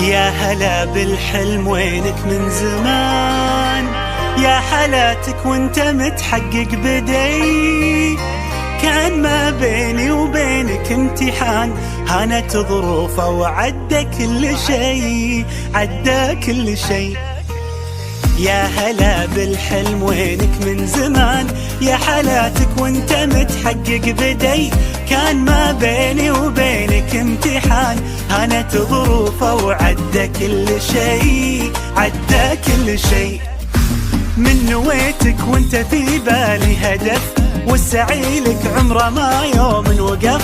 يا هلا بالحلم وينك من زمان، يا حلاتك وانت متحقق بدي. كان ما بيني وبينك امتحان، هانت ظروفه وعدى كل شي، عدى كل شي. يا هلا بالحلم وينك من زمان، يا حلاتك وانت متحقق بدي. كان ما بيني وبينك امتحان، هانت ظروفه وعدى كل شي، عدى كل شي. من نويتك وانت في بالي هدف، والسعي لك عمره ما يوم وقف.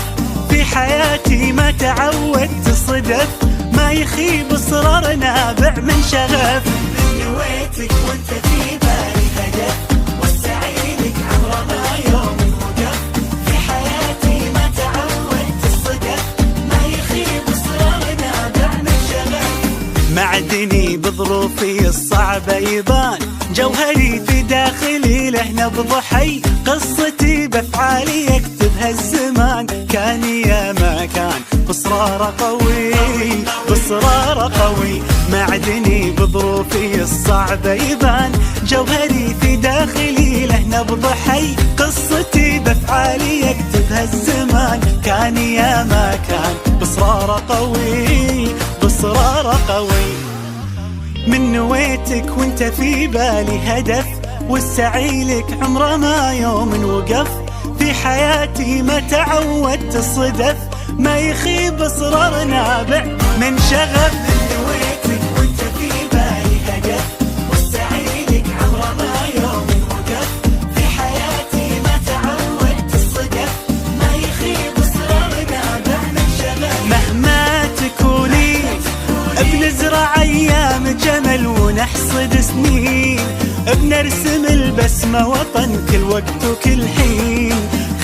في حياتي ما تعودت صدف، ما يخيب اصرار نابع من شغف. من نويتك وانت في بالي هدف، والسعي لك عمره ما يوم وقف. في حياتي ما تعودت الصدف، ما يخيب اصرار نابع من شغف. معدني بظروفي الصعبة يبان، جوهري في داخلي له نبض حي. قصتي بافعالي يكتبها الزمان، كان يا ما كان بصرار قوي، بصرار قوي. معدني بظروفي الصعبة يبان، جوهري في داخلي له نبض حي. قصتي بافعالي يكتبها الزمان، كان يا ما كان بصرار قوي، بصرار قوي. من نويتك وانت في بالي هدف، والسعي لك عمره ما يوم وقف. في حياتي ما تعودت الصدف، ما يخيب اصرار نابع من شغف. من نويتك وانت في بالي هدف، والسعي لك عمره ما يوم وقف. في حياتي ما تعودت الصدف، ما يخيب اصرار نابع من شغف. مهما تكوني بنزرع ايام جمل ونحصد سنين، بنرسم البسمة وطن كل وقت وكل حين.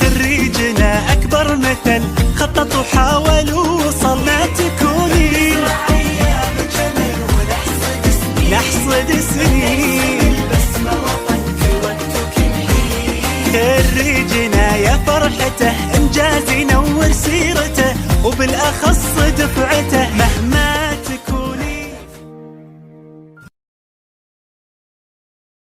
خريجنا اكبر مثل خطط وحاول ووصل. ما تكوني نزرع ايام جمل ونحصد سنين، نحصد سنين البسمة وطن كل وقت وكل حين. خريجنا يا فرحته انجاز ينور سيرته، وبالاخص دفعته.